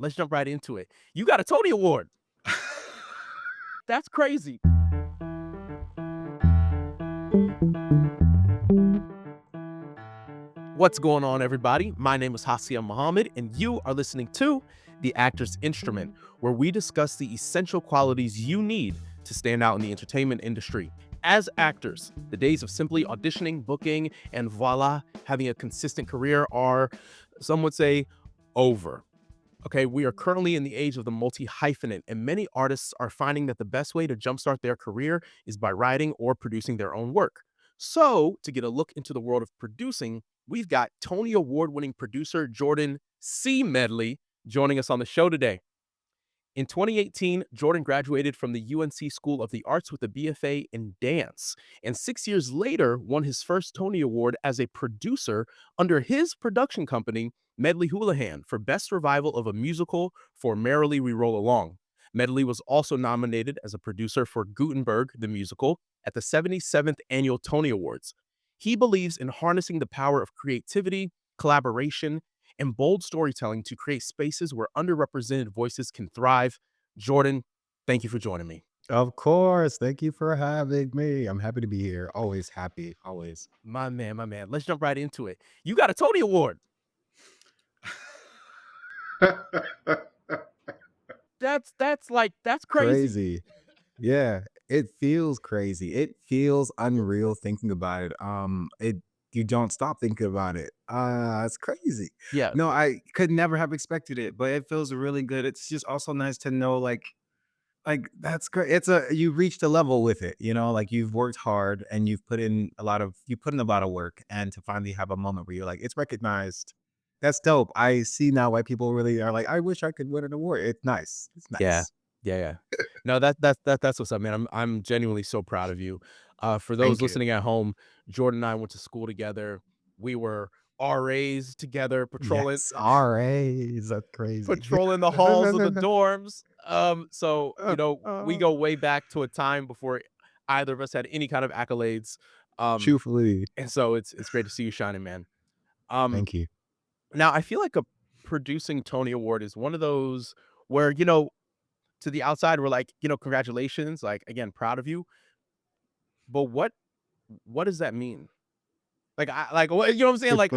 Let's jump right into it. You got a Tony Award. That's crazy. What's going on, everybody? My name is Hassiem Muhammad, and you are listening to The Actor's Instrument, where we discuss the essential qualities you need to stand out in the entertainment industry. As actors, the days of simply auditioning, booking, and voila, having a consistent career are, some would say, over. Okay, we are currently in the age of the multi-hyphenate, and many artists are finding that the best way to jumpstart their career is by writing or producing their own work. So, to get a look into the world of producing, we've got Tony Award-winning producer Jordan C. Medley joining us on the show today. In 2018, Jordan graduated from the UNC School of the Arts with a BFA in dance, and 6 years later won his first Tony Award as a producer under his production company, Medley Houlihan, for Best Revival of a Musical for Merrily, We Roll Along. Medley was also nominated as a producer for Gutenberg, the musical, at the 77th Annual Tony Awards. He believes in harnessing the power of creativity, collaboration, and bold storytelling to create spaces where underrepresented voices can thrive. Jordan, thank you for joining me. Of course. Thank you for having me. I'm happy to be here. Always happy. Always. My man, my man. Let's jump right into it. You got a Tony Award. That's crazy. Crazy. Yeah. It feels crazy. It feels unreal thinking about it. You don't stop thinking about it. It's crazy. Yeah. No, I could never have expected it, but it feels really good. It's just also nice to know like that's great. You reached a level with it, like you've worked hard and you put in a lot of work, and to finally have a moment where you're like, it's recognized. That's dope. I see now why people really are like, I wish I could win an award. It's nice. It's Yeah. nice. Yeah. No, that's what's up, man. I'm genuinely so proud of you. For those Thank you. listening at home, Jordan and I went to school together. We were RAs together, patrolling Yes, RAs. That's crazy. patrolling the halls of the dorms. So we Oh, go way back to a time before either of us had any kind of accolades. Um, truthfully, and so it's great to see you shining, man. Um, thank you. Now I feel like a producing Tony Award is one of those where, to the outside, we're like, congratulations, like again, proud of you. But what does that mean? Like I like what you know what I'm saying? Like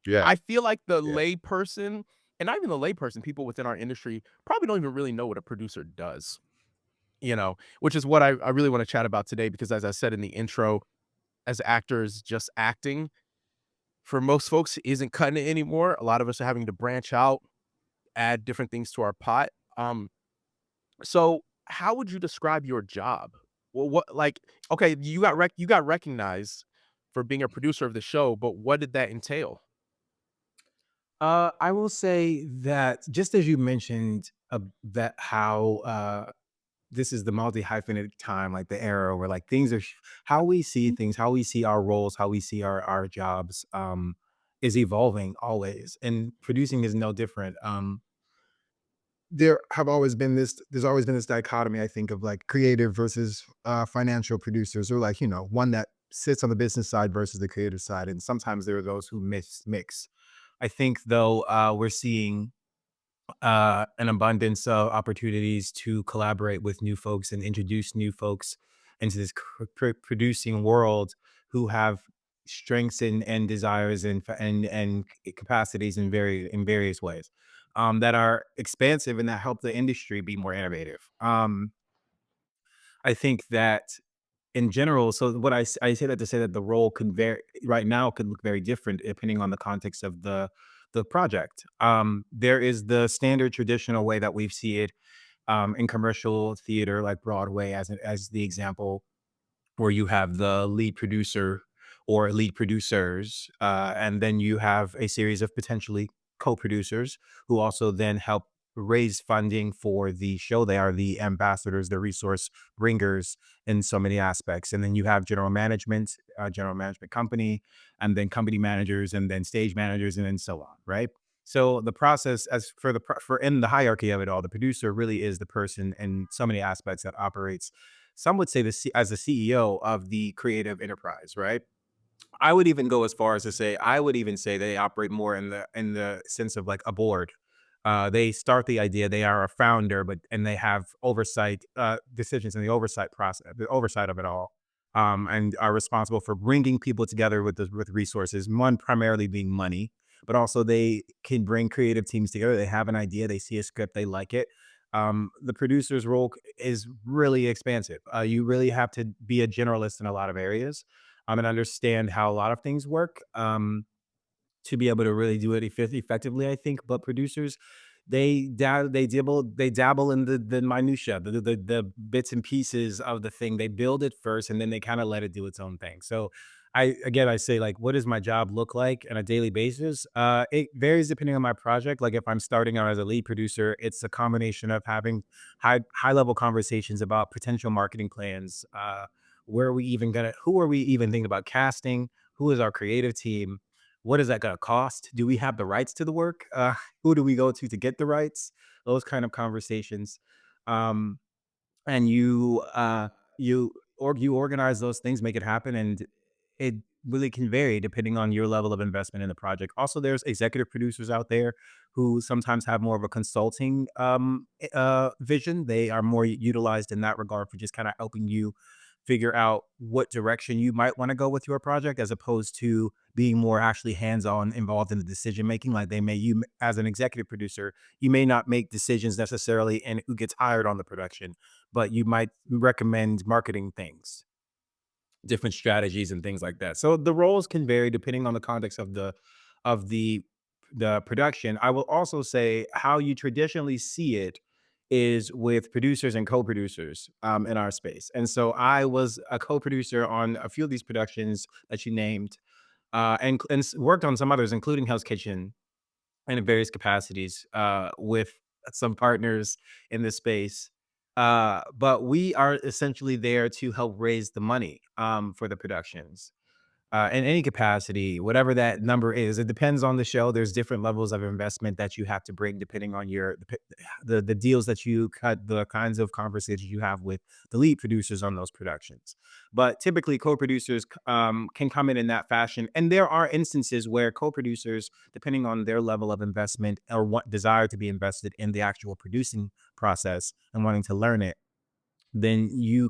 Yeah. I feel like the Yeah. layperson, and not even the layperson, people within our industry probably don't even really know what a producer does, which is what I really want to chat about today, because as I said in the intro, as actors, just acting for most folks isn't cutting it anymore. A lot of us are having to branch out, add different things to our pot. So how would you describe your job? Well, okay, you got recognized for being a producer of the show, but what did that entail? I will say that just as you mentioned, that how this is the multi-hyphenate time, like the era where like things are how we see things, how we see our roles, how we see our jobs, is evolving always, and producing is no different. There's always been this dichotomy, I think, of like creative versus financial producers, or like, one that sits on the business side versus the creative side, and sometimes there are those who mix. I think though, we're seeing an abundance of opportunities to collaborate with new folks and introduce new folks into this producing world, who have strengths and desires and capacities in various ways, that are expansive and that help the industry be more innovative. I think that in general, so what I say that to say that the role could vary right now, could look very different depending on the context of the project. There is the standard traditional way that we see it, in commercial theater, like Broadway, as the example, where you have the lead producer or lead producers, and then you have a series of potentially co-producers who also then help raise funding for the show. They are the ambassadors, the resource bringers in so many aspects. And then you have general management company, and then company managers, and then stage managers, and then so on, right? So the process, as for for in the hierarchy of it all, the producer really is the person in so many aspects that operates, some would say, as the CEO of the creative enterprise, right? I would even go as far as to say, I would even say they operate more in the sense of like a board, They start the idea, they are a founder, but and they have oversight decisions in the oversight process, the oversight of it all, and are responsible for bringing people together with resources. One primarily being money, but also they can bring creative teams together. They have an idea, they see a script, they like it. The producer's role is really expansive. You really have to be a generalist in a lot of areas, and understand how a lot of things work. To be able to really do it effectively, I think. But producers, they dabble in the minutia, the bits and pieces of the thing. They build it first, and then they kind of let it do its own thing. So, I say, like, what does my job look like on a daily basis? It varies depending on my project. Like if I'm starting out as a lead producer, it's a combination of having high level conversations about potential marketing plans. Where are we even gonna? Who are we even thinking about casting? Who is our creative team? What is that gonna cost? Do we have the rights to the work? Who do we go to get the rights? Those kind of conversations. Um, and you organize those things, make it happen, and it really can vary depending on your level of investment in the project. Also, there's executive producers out there who sometimes have more of a consulting vision. They are more utilized in that regard for just kind of helping you figure out what direction you might want to go with your project, as opposed to being more actually hands-on involved in the decision making. Like they may you as an executive producer, you may not make decisions necessarily and who gets hired on the production, but you might recommend marketing things, different strategies and things like that. So the roles can vary depending on the context of of the the production. I will also say how you traditionally see it is with producers and co-producers in our space. And so I was a co-producer on a few of these productions that you named, and worked on some others, including Hell's Kitchen, and in various capacities with some partners in this space. But we are essentially there to help raise the money for the productions in any capacity, whatever that number is. It depends on the show. There's different levels of investment that you have to bring depending on the deals that you cut, the kinds of conversations you have with the lead producers on those productions. But typically, co-producers can come in that fashion, and there are instances where co-producers, depending on their level of investment or what desire to be invested in the actual producing process and wanting to learn it, then you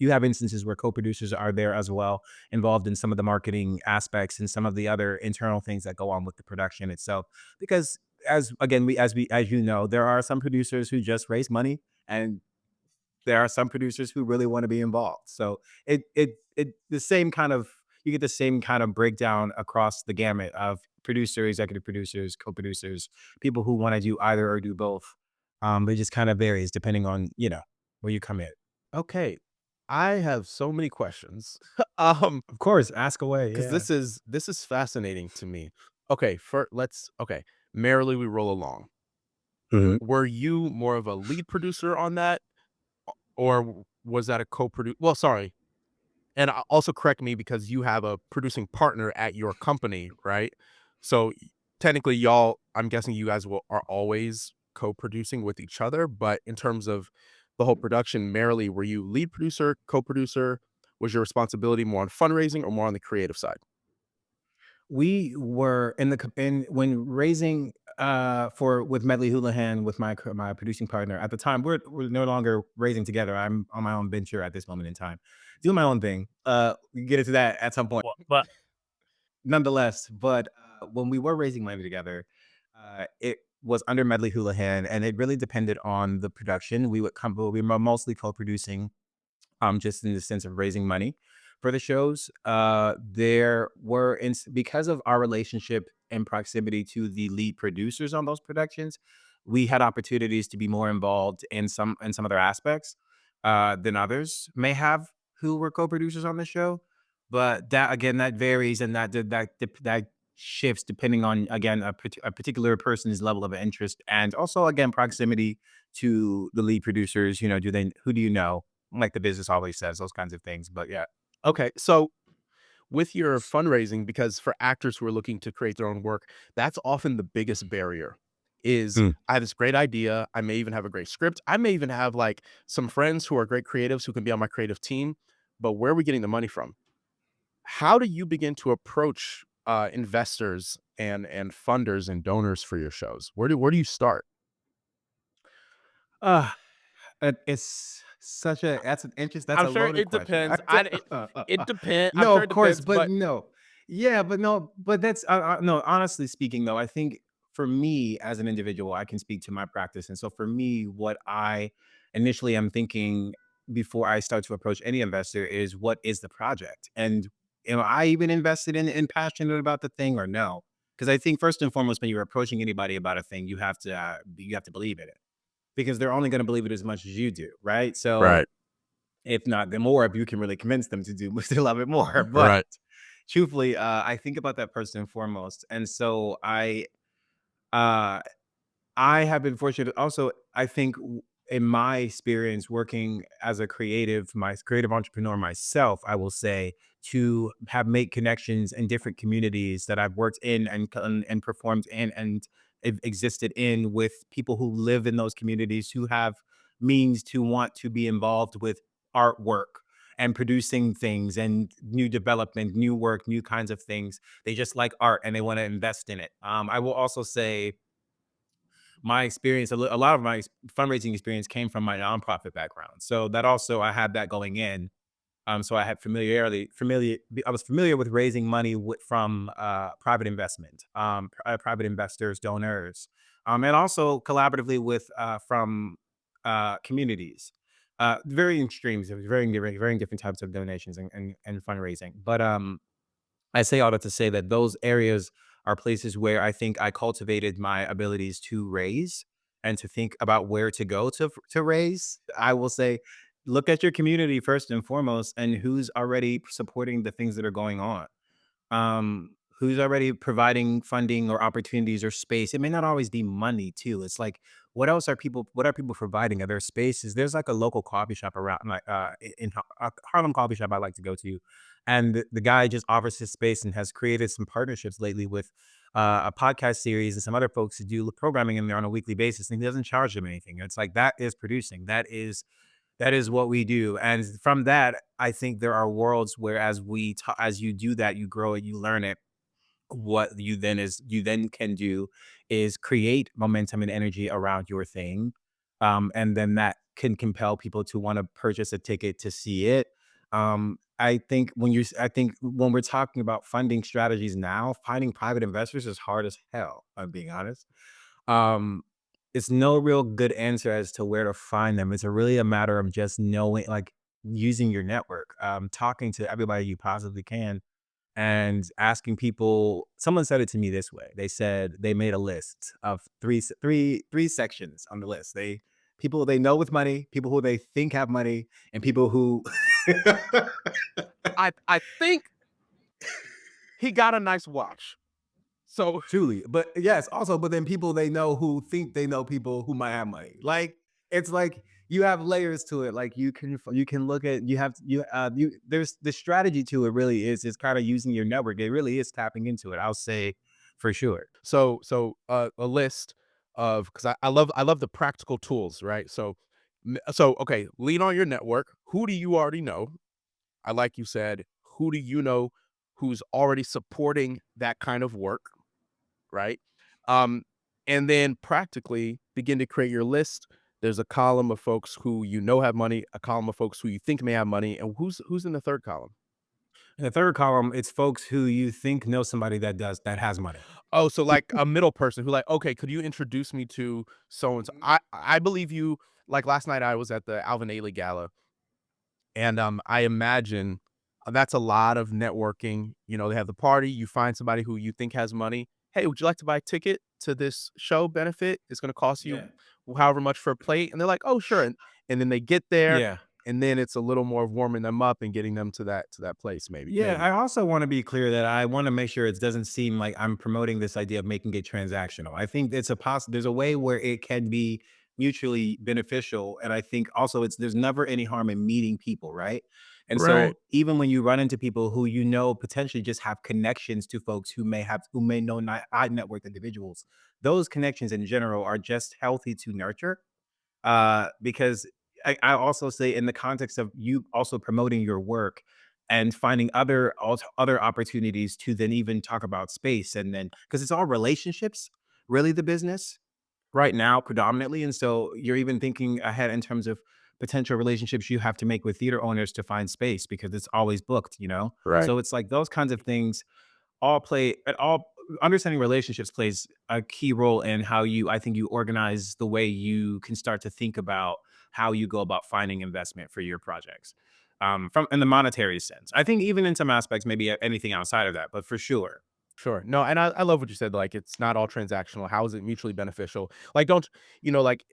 have instances where co-producers are there as well, involved in some of the marketing aspects and some of the other internal things that go on with the production itself. Because as again, as you know, there are some producers who just raise money, and there are some producers who really want to be involved. So it the same kind of you get the same kind of breakdown across the gamut of producer, executive producers, co-producers, people who want to do either or do both. It just kind of varies depending on, where you come in. Okay. I have so many questions. Of course, ask away. Because Yeah. this is fascinating to me. Okay, okay. Merrily we roll along. Mhm. Were you more of a lead producer on that, or was that a co-produce? Well, sorry, and also correct me because you have a producing partner at your company, right? So technically, y'all, I'm guessing you guys are always co-producing with each other. But in terms of the whole production, Merrily, were you lead producer, co-producer? Was your responsibility more on fundraising or more on the creative side? We were in the in when raising for with Medley Houlihan with my producing partner at the time. We're no longer raising together. I'm on my own venture at this moment in time, doing my own thing. We can get into that at some point. But nonetheless, when we were raising money together, it was under Medley Houlihan, and it really depended on the production. We were mostly co-producing, just in the sense of raising money for the shows. Because of our relationship and proximity to the lead producers on those productions, we had opportunities to be more involved in some other aspects than others may have who were co-producers on the show. But that again, that varies, and that shifts depending on, again, a particular person's level of interest, and also again proximity to the lead producers. Who do you know, like the business always says, those kinds of things. But yeah. Okay, so with your fundraising, because for actors who are looking to create their own work, that's often the biggest barrier. Is Mm. I have this great idea. I may even have a great script. I may even have like some friends who are great creatives who can be on my creative team. But where are we getting the money from? How do you begin to approach investors and funders and donors for your shows? Where do you start? Uh, it's such a that's an interest that's I'm a sure loaded it question. depends. It depends. I'm No, sure of it course, depends, but but no. Yeah, but no, but that's no, honestly speaking though, I think for me as an individual, I can speak to my practice. And so for me, what I initially am thinking before I start to approach any investor is what is the project? And am I even invested in and passionate about the thing or no? Because I think first and foremost, when you're approaching anybody about a thing, you have to believe in it because they're only going to believe it as much as you do, right? So right, if not the more, if you can really convince them to do still love it more. But right, truthfully, I think about that person foremost, and so uh, I have been fortunate. Also, I think in my experience working as a creative entrepreneur myself, I will say to have made connections in different communities that I've worked in and performed in and existed in with people who live in those communities who have means to want to be involved with artwork and producing things and new development, new work, new kinds of things. They just like art and they want to invest in it. I will also say my experience, a lot of my fundraising experience came from my nonprofit background. So that also I had that going in. So I had I was familiar with raising money from private investment, private investors, donors, and also collaboratively with from communities. Very extremes, very different types of donations and fundraising. But I say all that to say that those areas are places where I think I cultivated my abilities to raise and to think about where to go to raise. I will say, look at your community first and foremost, and who's already supporting the things that are going on, who's already providing funding or opportunities or space. It may not always be money too. It's like, what are people providing? Are there spaces? There's like a local coffee shop around like in Harlem coffee shop I like to go to. And the guy just offers his space and has created some partnerships lately with a podcast series and some other folks who do programming in there on a weekly basis. And he doesn't charge them anything. It's like that is producing. That is what we do, and from that, I think there are worlds where as you do that, you grow it, you learn it. What you then can do is create momentum and energy around your thing, and then that can compel people to want to purchase a ticket to see it. I think when we're talking about funding strategies now, finding private investors is hard as hell. I'm being honest. Um, it's no real good answer as to where to find them. It's really a matter of just knowing, like using your network, talking to everybody you possibly can and asking people. Someone said it to me this way. They said they made a list of three sections on the list. People they know with money, people who they think have money, and people who I think he got a nice watch. So truly, but yes, also, but then people they know who think they know people who might have money. Like it's like you have layers to it. Like you can look at you there's the strategy to it really is kind of using your network. It really is tapping into it. I'll say for sure. a list of because I love the practical tools, right? Okay, lean on your network. Who do you already know? I like you said, who do you know who's already supporting that kind of work, right? Um, and then practically begin to create your list. There's a column of folks who you know have money, a column of folks who you think may have money, and who's in the third column? In the third column, it's folks who you think know somebody that has money. Oh, so like a middle person who like, okay, could you introduce me to so and so? I believe you. Like last night, I was at the Alvin Ailey Gala, and I imagine that's a lot of networking. You know, they have the party. You find somebody who you think has money. Hey, would you like to buy a ticket to this show benefit? It's going to cost you Yeah. however much for a plate, and they're like, oh, sure. And then they get there, Yeah. and then it's a little more of warming them up and getting them to that place. Yeah, Maybe. I also want to be clear that I want to make sure it doesn't seem like I'm promoting this idea of making it transactional. I think there's a way where it can be mutually beneficial, and I think also there's never any harm in meeting people, right? And Right. so even when you run into people who you know potentially just have connections to folks who may know not high net worth individuals, those connections in general are just healthy to nurture because I also say in the context of you also promoting your work and finding other opportunities to then even talk about space and then because it's all relationships, really the business. right now predominantly. And so you're even thinking ahead in terms of potential relationships you have to make with theater owners to find space because it's always booked, you know? Right. So it's like those kinds of things all play at all understanding relationships plays a key role in how you I think you organize the way you can start to think about how you go about finding investment for your projects. From in the monetary sense. I think even in some aspects, maybe anything outside of that, but for sure. Sure. No, and I love what you said. Like, it's not all transactional. How is it mutually beneficial? Like, like,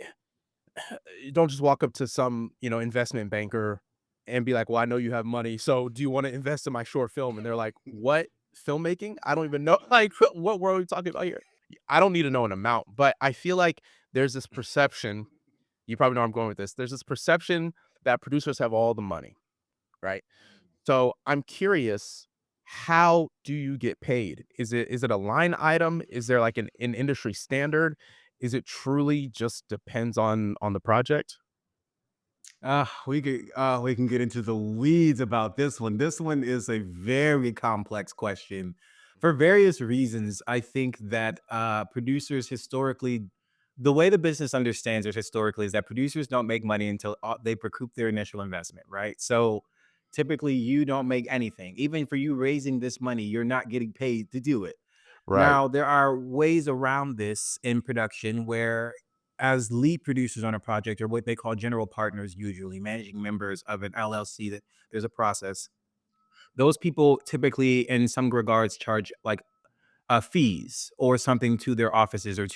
don't just walk up to some, investment banker and be like, well, I know you have money. So do you want to invest in my short film? And they're like, what? Filmmaking? I don't even know. Like, what world are we talking about here? I don't need to know an amount, but I feel like there's this perception. You probably know where I'm going with this. There's this perception that producers have all the money, right? So I'm curious, how do you get paid? Is it a line item? Is there like an industry standard? Is it truly just depends on the project? We can get into the weeds about this one. This one is a very complex question for various reasons. I think that producers historically, the way the business understands it historically is that producers don't make money until they recoup their initial investment, right? So typically, you don't make anything. Even for you raising this money, you're not getting paid to do it. Right. Now, there are ways around this in production where, as lead producers on a project, or what they call general partners, usually managing members of an LLC, that there's a process. Those people typically, in some regards, charge like fees or something to their offices or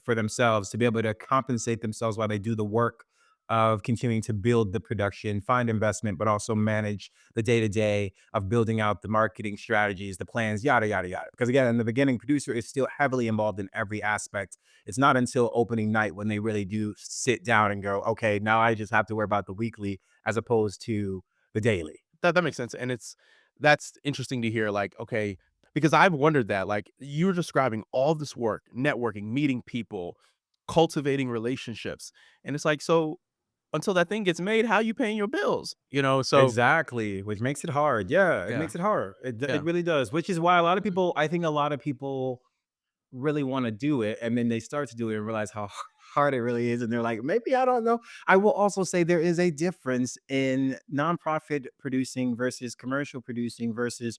for themselves to be able to compensate themselves while they do the work of continuing to build the production, find investment, but also manage the day to day of building out the marketing strategies, the plans, yada, yada, yada. Because again, in the beginning, producer is still heavily involved in every aspect. It's not until opening night when they really do sit down and go, okay, now I just have to worry about the weekly as opposed to the daily. That makes sense, and that's interesting to hear, like, okay, because I've wondered that, like, you're describing all this work, networking, meeting people, cultivating relationships, and it's like, so until that thing gets made, how you paying your bills? So Exactly, which makes it hard. Yeah, it yeah, makes it hard. It yeah. really does, which is why a lot of people I think a lot of people really wanna do it, and then they start to do it and realize how hard it really is, and they're like, "Maybe I don't know." I will also say there is a difference in nonprofit producing versus commercial producing versus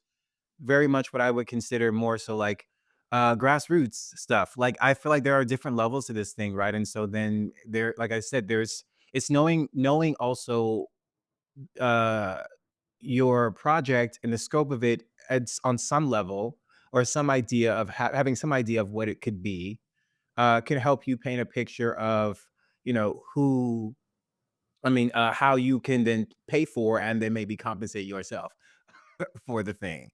very much what I would consider more so like, grassroots stuff. Like, I feel like there are different levels to this thing, right? And so then there like I said, it's knowing also, uh your project and the scope of it on some level or some idea of having some idea of what it could be can help you paint a picture of who how you can then pay for and then maybe compensate yourself for the thing.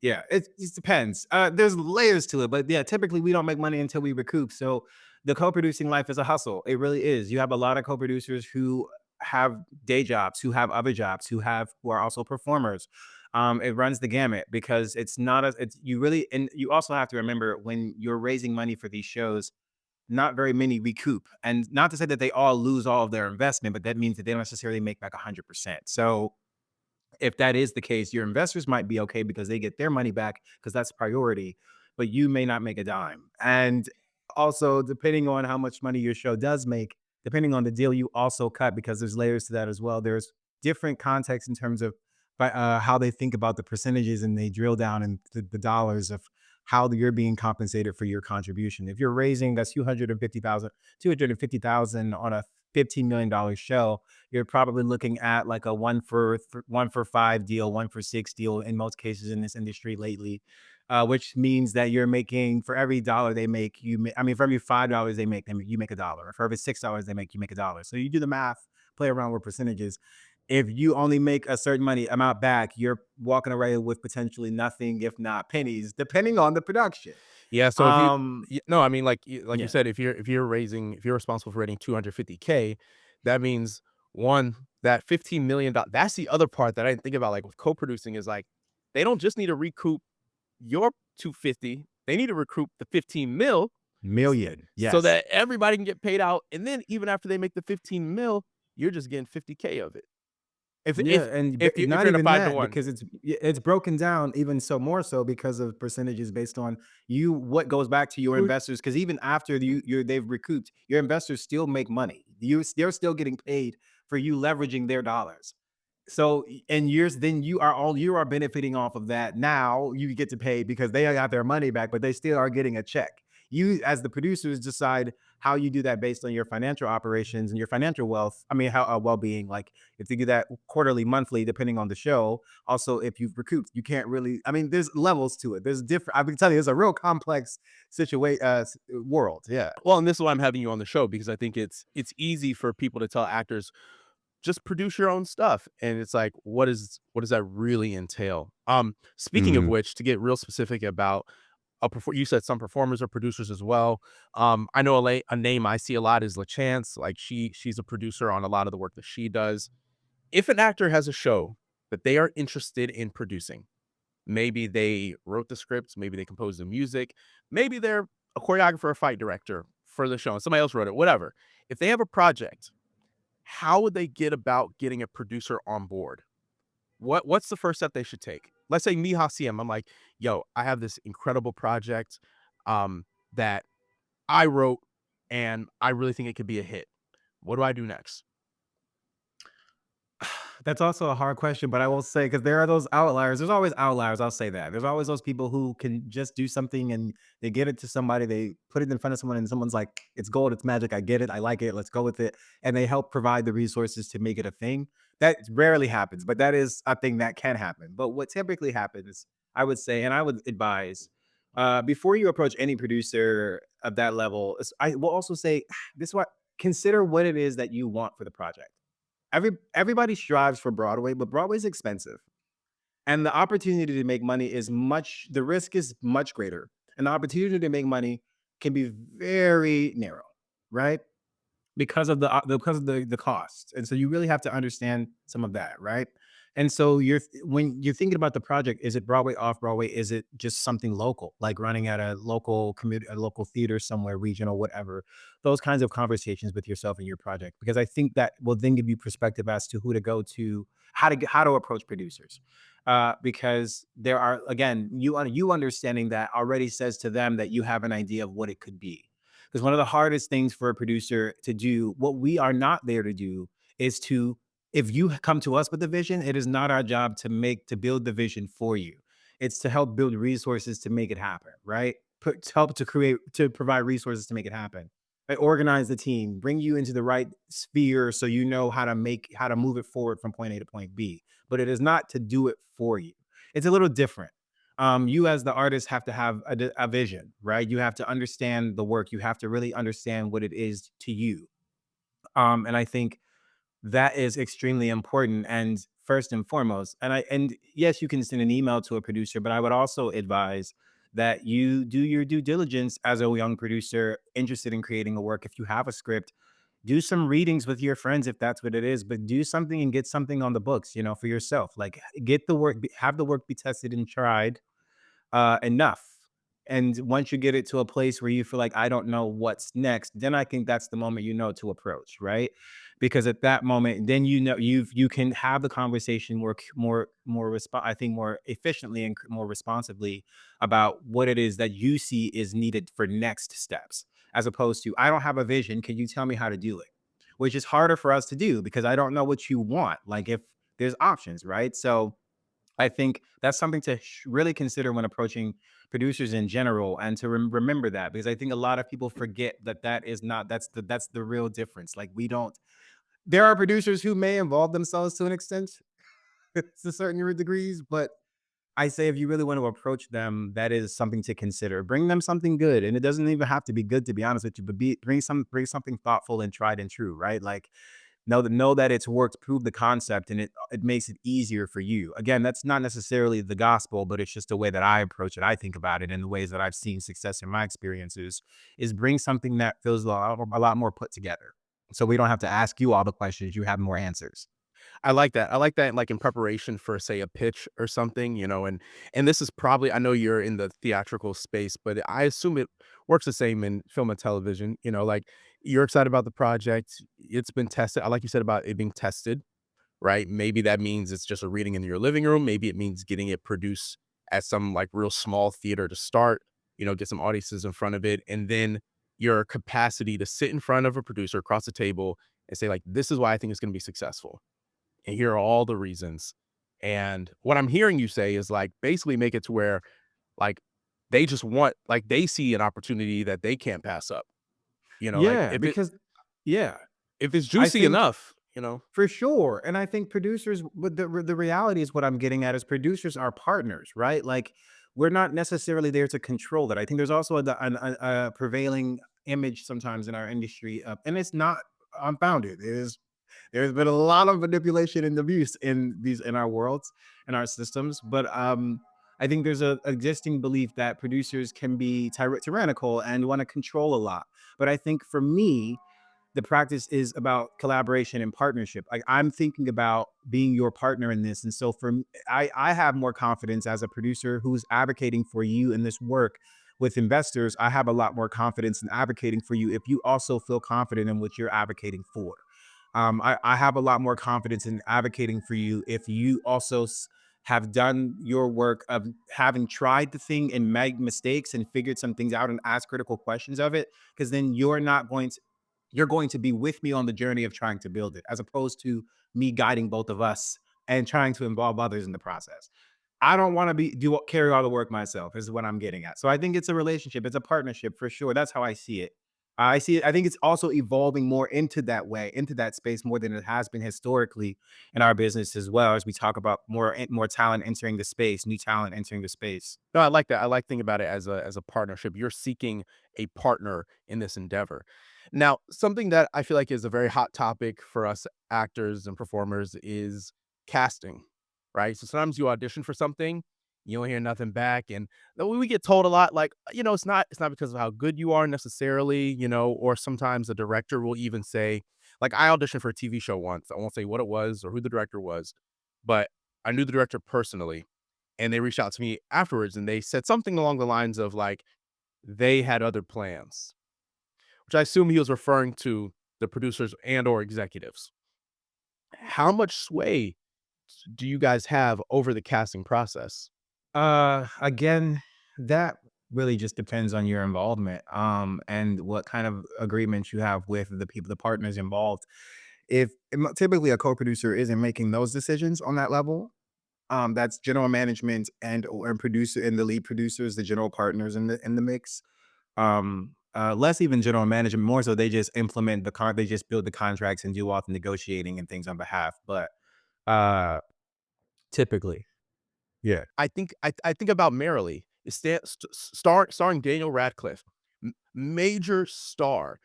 Yeah, it just depends. There's layers to it, but yeah, typically we don't make money until we recoup. So the co-producing life is a hustle. It really is. You have a lot of co-producers who have day jobs, who have other jobs, who are also performers. It runs the gamut because it's not a it's you really and you also have to remember when you're raising money for these shows, not very many recoup. And not to say that they all lose all of their investment, but that means that they don't necessarily make back 100%. So if that is the case, your investors might be okay because they get their money back because that's priority, but you may not make a dime. And also, depending on how much money your show does make, depending on the deal you also cut, because there's layers to that as well. There's different context in terms of how they think about the percentages and they drill down in the dollars of how you're being compensated for your contribution. If you're raising that's 250,000 on a $15 million show, you're probably looking at like a 1 for 5 deal, 1 for 6 deal in most cases in this industry lately, which means that you're making for every dollar they make, for every $5 they make, you make a dollar. For every $6 they make, you make a dollar. So you do the math, play around with percentages. If you only make a certain money amount back, you're walking away with potentially nothing, if not pennies, depending on the production. Yeah, so if you Um, no, I mean, like you yeah, said, if you're responsible for rating 250K, that means, 1, that $15 million, that's the other part that I didn't think about, like, with co-producing is, like, they don't just need to recoup your 250, they need to recoup the 15 mil million. so Yes. that everybody can get paid out, and then even after they make the 15 mil, you're just getting 50K of it. If Yeah, if and if not you're in a even 5 to that, 1. because it's broken down even so more so because of percentages based on you what goes back to your Well, investors. Because even after they've recouped, your investors still make money. They're still getting paid for you leveraging their dollars. So in years, then you are benefiting off of that. Now you get to pay because they got their money back, but they still are getting a check. You, as the producers, decide how you do that based on your financial operations and your financial wealth. I mean, how well-being. Like if you do that quarterly, monthly, depending on the show. Also, if you've recouped, you can't really. I mean, there's levels to it. There's different. I can tell you, it's a real complex situation world. Yeah. well, and this is why I'm having you on the show because I think it's easy for people to tell actors, "Just produce your own stuff," and it's like, what does that really entail? Speaking of Mhm. which, to get real specific about you said some performers are producers as well. I know a name I see a lot is LaChance. Like she's a producer on a lot of the work that she does. If an actor has a show that they are interested in producing, maybe they wrote the scripts, maybe they composed the music, maybe they're a choreographer or fight director for the show, and somebody else wrote it, whatever. If they have a project, how would they get about getting a producer on board? What's the first step they should take? Let's say me, Hassiem, I'm like, yo, I have this incredible project that I wrote and I really think it could be a hit. What do I do next? That's also a hard question, but I will say because there are those outliers. There's always outliers. I'll say that. There's always those people who can just do something and they get it to somebody, they put it in front of someone, and someone's like, "It's gold, it's magic. I get it. I like it. Let's go with it." And they help provide the resources to make it a thing. That rarely happens, but that is a thing that can happen. But what typically happens, I would say, and I would advise, before you approach any producer of that level, I will also say this: what consider what it is that you want for the project. Everybody strives for Broadway, but Broadway's expensive. And the opportunity to make money is much the risk is much greater. And the opportunity to make money can be very narrow, right? Because of the cost. And so you really have to understand some of that, right? And so when you're thinking about the project, is it Broadway, off Broadway? Is it just something local, like running at a local community, a local theater somewhere, regional, whatever? Those kinds of conversations with yourself and your project, because I think that will then give you perspective as to who to go to, how to approach producers. Because there are, again, you understanding that already says to them that you have an idea of what it could be, because one of the hardest things for a producer to do, what we are not there to do, is to, if you come to us with the vision, it is not our job to build the vision for you. It's to help build resources to make it happen, right? To help to create, to provide resources to make it happen. Right? Organize the team, bring you into the right sphere so you know how to move it forward from point A to point B. But it is not to do it for you. It's a little different. You as the artist have to have a vision, right? You have to understand the work. You have to really understand what it is to you. And I think that is extremely important and first and foremost. And yes, you can send an email to a producer, but I would also advise that you do your due diligence as a young producer interested in creating a work. If you have a script, do some readings with your friends if that's what it is, but do something and get something on the books, for yourself. Like get the work, have the work be tested and tried enough. And once you get it to a place where you feel like I don't know what's next, then I think that's the moment to approach, right? Because at that moment, then you can have the conversation I think more efficiently and more responsibly about what it is that you see is needed for next steps, as opposed to I don't have a vision. Can you tell me how to do it? Which is harder for us to do because I don't know what you want. Like if there's options, right? So I think that's something to really consider when approaching producers in general, and to remember that, because I think a lot of people forget that that's the real difference. Like we don't. There are producers who may involve themselves to an extent, to certain degrees, but I say if you really want to approach them, that is something to consider. Bring them something good, and it doesn't even have to be good, to be honest with you. But bring something thoughtful and tried and true, right? Like know that it's worked, prove the concept, and it makes it easier for you. Again, that's not necessarily the gospel, but it's just the way that I approach it. I think about it, and the ways that I've seen success in my experiences is bring something that feels a lot more put together. So we don't have to ask you all the questions, you have more answers. I like that. I like that, like, in preparation for, say, a pitch or something, and this is probably I know you're in the theatrical space, but I assume it works the same in film and television, like, you're excited about the project, it's been tested. I like you said about it being tested. right? Maybe that means it's just a reading in your living room. Maybe it means getting it produced at some like real small theater to start, get some audiences in front of it. And then your capacity to sit in front of a producer across the table and say, like, this is why I think it's going to be successful. And here are all the reasons. And what I'm hearing you say is like basically make it to where like they just want, like, they see an opportunity that they can't pass up. Like Yeah, because yeah, if it's I juicy think enough. for sure. And I think producers, but the reality is what I'm getting at is producers are partners, right? Like we're not necessarily there to control it. I think there's also a prevailing image sometimes in our industry, and it's not unfounded. There's been a lot of manipulation and abuse in our worlds and our systems, but I think there's a existing belief that producers can be tyrannical and want to control a lot. But I think for me, the practice is about collaboration and partnership. Like I'm thinking about being your partner in this. And so I have more confidence as a producer who's advocating for you in this work with investors. I have a lot more confidence in advocating for you if you also feel confident in what you're advocating for. I have a lot more confidence in advocating for you if you also have done your work of having tried the thing and made mistakes and figured some things out and asked critical questions of it, because then you're going to be with me on the journey of trying to build it, as opposed to me guiding both of us and trying to involve others in the process. I don't want to carry all the work myself, is what I'm getting at. So I think it's a relationship, it's a partnership for sure. That's how I see it. I see it. I think it's also evolving more into that way, into that space more than it has been historically in our business as well, as we talk about more talent entering the space, new talent entering the space. No, I like that. I like thinking about it as a partnership. You're seeking a partner in this endeavor. Now, something that I feel like is a very hot topic for us actors and performers is casting, right? So sometimes you audition for something, you don't hear nothing back, and we get told a lot, like, it's not because of how good you are necessarily, or sometimes the director will even say, like, I auditioned for a TV show once. I won't say what it was or who the director was, but I knew the director personally, and they reached out to me afterwards and they said something along the lines of like they had other plans, which I assume he was referring to the producers and or executives. How much sway do you guys have over the casting process? Again, that really just depends on your involvement, and what kind of agreements you have with the people, the partners involved. If typically a co-producer isn't making those decisions on that level, that's general management and producer and the lead producers, the general partners in the mix. Less even general management, more so they just implement they just build the contracts and do all the negotiating and things on behalf. But uh typically, yeah. I think about Merrily. It's starring Daniel Radcliffe, major star.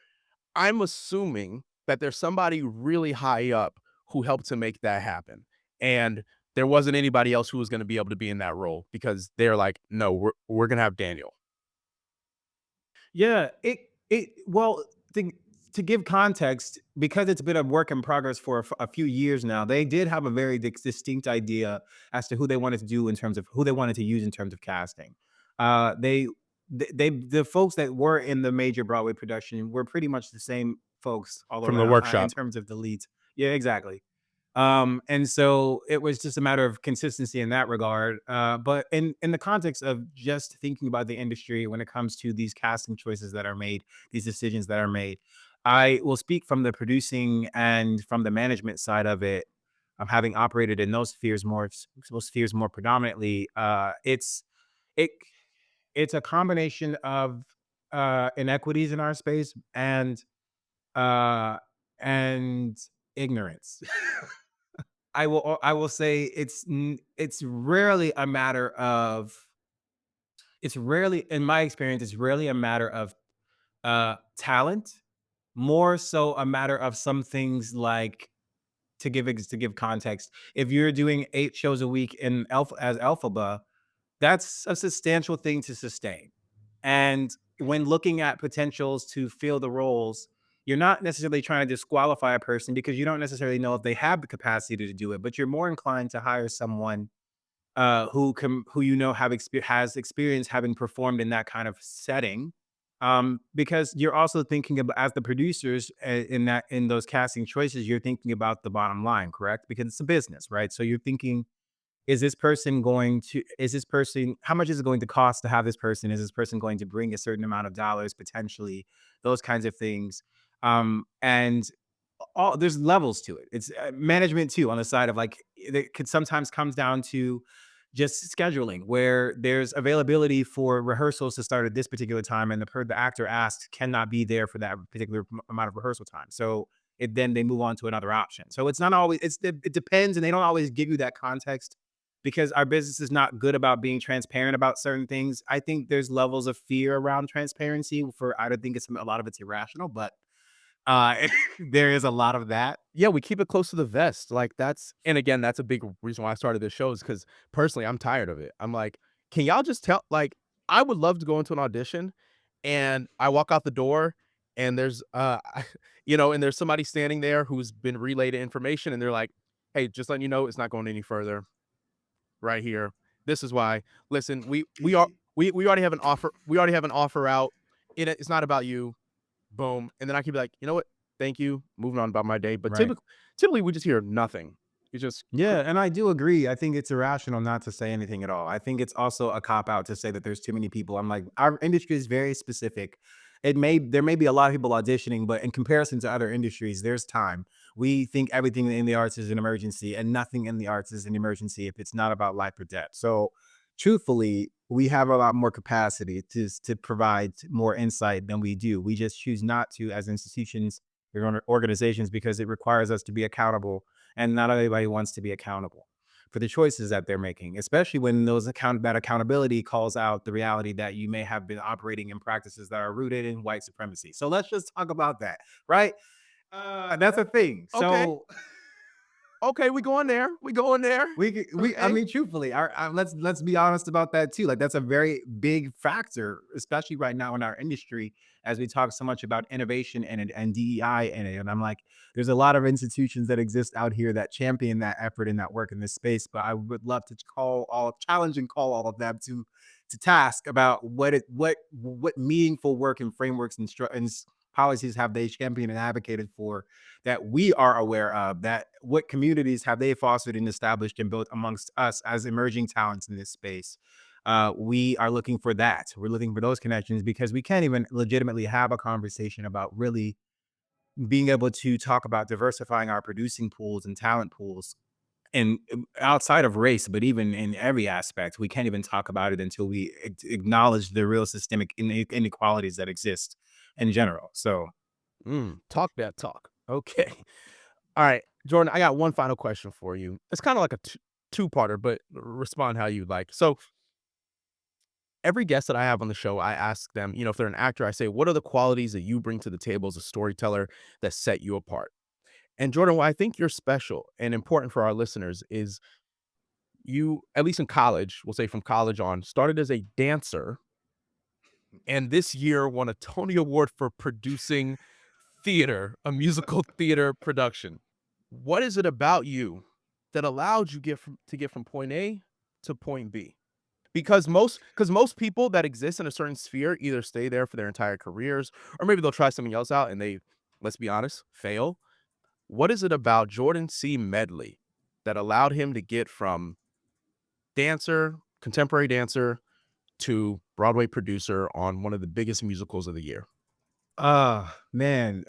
I'm assuming that there's somebody really high up who helped to make that happen, and there wasn't anybody else who was going to be able to be in that role because they're like, no, we're gonna have Daniel. Yeah, well, to give context, because it's been a work in progress for a few years now, they did have a very distinct idea as to who they wanted to do in terms of who they wanted to use in terms of casting. Uh, they, the folks that were in the major Broadway production were pretty much the same folks all From the around in workshop. terms of the leads. Yeah, exactly. And so it was just a matter of consistency in that regard. But in the context of just thinking about the industry when it comes to these casting choices that are made, these decisions that are made, I will speak from the producing and from the management side of it. Having operated in those spheres more predominantly, it it's a combination of inequities in our space uh, and ignorance. I will say it's rarely a matter of it's rarely in my experience, it's rarely a matter of talent, more so a matter of some things like to give context. If you're doing 8 shows a week in Alphaba, that's a substantial thing to sustain. And when looking at potentials to fill the roles, you're not necessarily trying to disqualify a person because you don't necessarily know if they have the capacity to do it, but you're more inclined to hire someone who has experience having performed in that kind of setting, Because you're also thinking about, as the producers, in those casting choices, you're thinking about the bottom line, correct? Because it's a business, right? So you're thinking, is this person, how much is it going to cost to have this person? Is this person going to bring a certain amount of dollars potentially? Those kinds of things. And all there's levels to it. It's management too, on the side of like, it could sometimes comes down to just scheduling, where there's availability for rehearsals to start at this particular time, and the actor asked cannot be there for that particular amount of rehearsal time. So then they move on to another option. So it's not always, it depends, and they don't always give you that context because our business is not good about being transparent about certain things. I think there's levels of fear around transparency. For I don't think it's a lot of it's irrational, but there is a lot of that. Yeah, we keep it close to the vest. Like that's and again, that's a big reason why I started this show is because personally I'm tired of it. I'm like, can y'all just tell like I would love to go into an audition and I walk out the door and there's and there's somebody standing there who's been relayed information and they're like, hey, just letting you know it's not going any further right here. This is why. Listen, we already have an offer. We already have an offer out. It's not about you. Boom. And then I could be like, you know what? Thank you. Moving on about my day. But Right. typically we just hear nothing. You just Yeah, and I do agree. I think it's irrational not to say anything at all. I think it's also a cop out to say that there's too many people. I'm like, our industry is very specific. There may be a lot of people auditioning, but in comparison to other industries, there's time. We think everything in the arts is an emergency, and nothing in the arts is an emergency if it's not about life or death. So, truthfully, we have a lot more capacity to provide more insight than we do. We just choose not to as institutions or organizations because it requires us to be accountable, and not everybody wants to be accountable for the choices that they're making, especially when that accountability calls out the reality that you may have been operating in practices that are rooted in white supremacy. So let's just talk about that, right? That's a thing. okay. So Okay, we going there. We going there. I Okay. mean, truthfully, let's be honest about that too. Like, that's a very big factor, especially right now in our industry, as we talk so much about innovation and DEI in it. And I'm like, there's a lot of institutions that exist out here that champion that effort and that work in this space. But I would love to challenge and call all of them to task about what meaningful work and frameworks and policies have they championed and advocated for that we are aware of, that what communities have they fostered and established and built amongst us as emerging talents in this space. We are looking for that. We're looking for those connections because we can't even legitimately have a conversation about really being able to talk about diversifying our producing pools and talent pools, and outside of race, but even in every aspect. We can't even talk about it until we acknowledge the real systemic inequalities that exist in general. So Talk that talk. Okay. All right, Jordan, I got one final question for you. It's kind of like a two-parter, but respond how you like. So every guest that I have on the show, I ask them, if they're an actor, I say, what are the qualities that you bring to the table as a storyteller that set you apart? And Jordan, why I think you're special and important for our listeners is you, at least in college, we'll say from college on, started as a dancer and this year won a Tony Award for producing theater, a musical theater production. What is it about you that allowed you to get from point A to point B? Because most people that exist in a certain sphere either stay there for their entire careers or maybe they'll try something else out and they, let's be honest, fail. What is it about Jordan C. Medley that allowed him to get from dancer, contemporary dancer, to Broadway producer on one of the biggest musicals of the year? Man,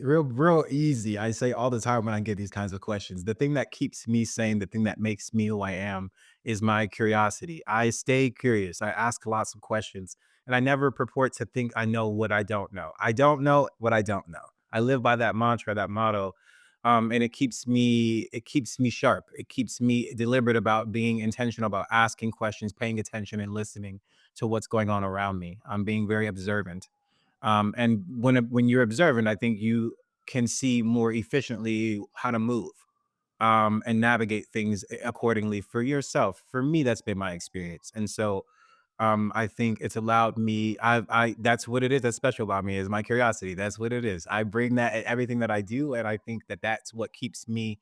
real easy. I say all the time when I get these kinds of questions, the thing that keeps me sane, the thing that makes me who I am is my curiosity. I stay curious. I ask lots of questions, and I never purport to think I know what I don't know. I don't know what I don't know. I live by that mantra, that motto. And it keeps me sharp. It keeps me deliberate about being intentional about asking questions, paying attention and listening to what's going on around me. I'm being very observant, and when you're observant, I think you can see more efficiently how to move, and navigate things accordingly for yourself. For me, that's been my experience, and so I think it's allowed me. I That's what it is. That's special about me is my curiosity. That's what it is. I bring that in everything that I do, and I think that that's what keeps me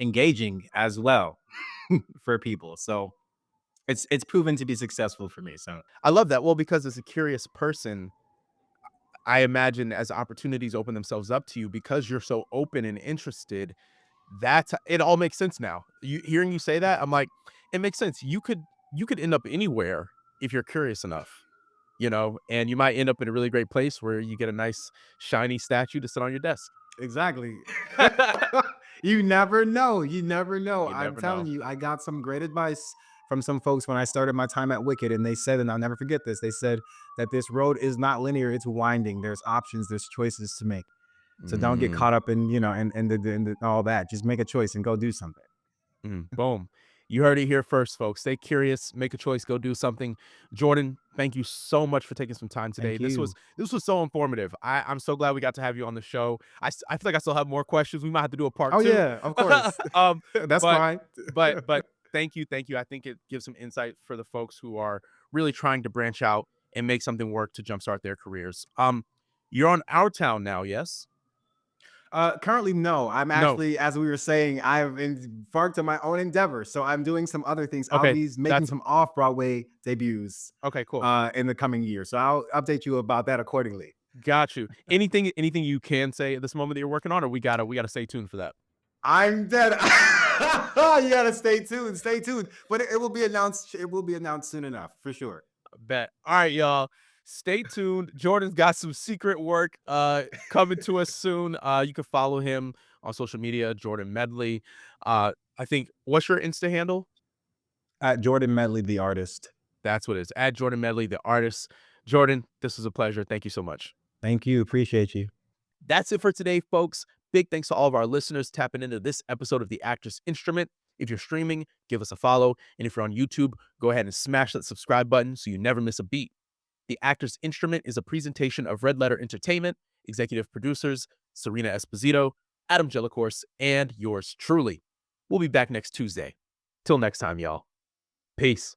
engaging as well for people. So it's proven to be successful for me. So I love that. Well, because as a curious person, I imagine as opportunities open themselves up to you because you're so open and interested, that's it all makes sense now. You hearing you say that, I'm like, it makes sense. You could end up anywhere if you're curious enough, and you might end up in a really great place where you get a nice shiny statue to sit on your desk. Exactly. You never know. You never know. You I'm never telling know. you, I got some great advice from some folks when I started my time at Wicked, and they said, and I'll never forget this, they said that this road is not linear, it's winding. There's options, there's choices to make. So don't get Mm. caught up in, and all that. Just make a choice and go do something. Boom. You heard it here first, folks. Stay curious, make a choice, go do something. Jordan, thank you so much for taking some time today. Thank you. This was so informative. I'm so glad we got to have you on the show. I feel like I still have more questions. We might have to do a part Oh two. yeah, of course. um, That's but fine. but thank you. I think it gives some insight for the folks who are really trying to branch out and make something work to jumpstart their careers. You're on Our Town now, yes? Currently, no. I'm No. actually, as we were saying, I've embarked on my own endeavor. So I'm doing some other things. I'll Okay. be making That's some off-Broadway debuts okay, cool. in the coming year. So I'll update you about that accordingly. Got you. Anything you can say at this moment that you're working on, or we gotta stay tuned for that? I'm dead. You gotta stay tuned. Stay tuned. But it will be announced. It will be announced soon enough, for sure. Bet. All right, y'all. Stay tuned. Jordan's got some secret work coming to us soon. You can follow him on social media, Jordan Medley. I think what's your Insta handle? At Jordan Medley, the artist. That's what it is. At Jordan Medley, the artist. Jordan, this was a pleasure. Thank you so much. Thank you. Appreciate you. That's it for today, folks. Big thanks to all of our listeners tapping into this episode of The Actor's Instrument. If you're streaming, give us a follow. And if you're on YouTube, go ahead and smash that subscribe button so you never miss a beat. The Actor's Instrument is a presentation of Red Letter Entertainment, executive producers Serena Esposito, Adam Jellicourse, and yours truly. We'll be back next Tuesday. Till next time, y'all. Peace.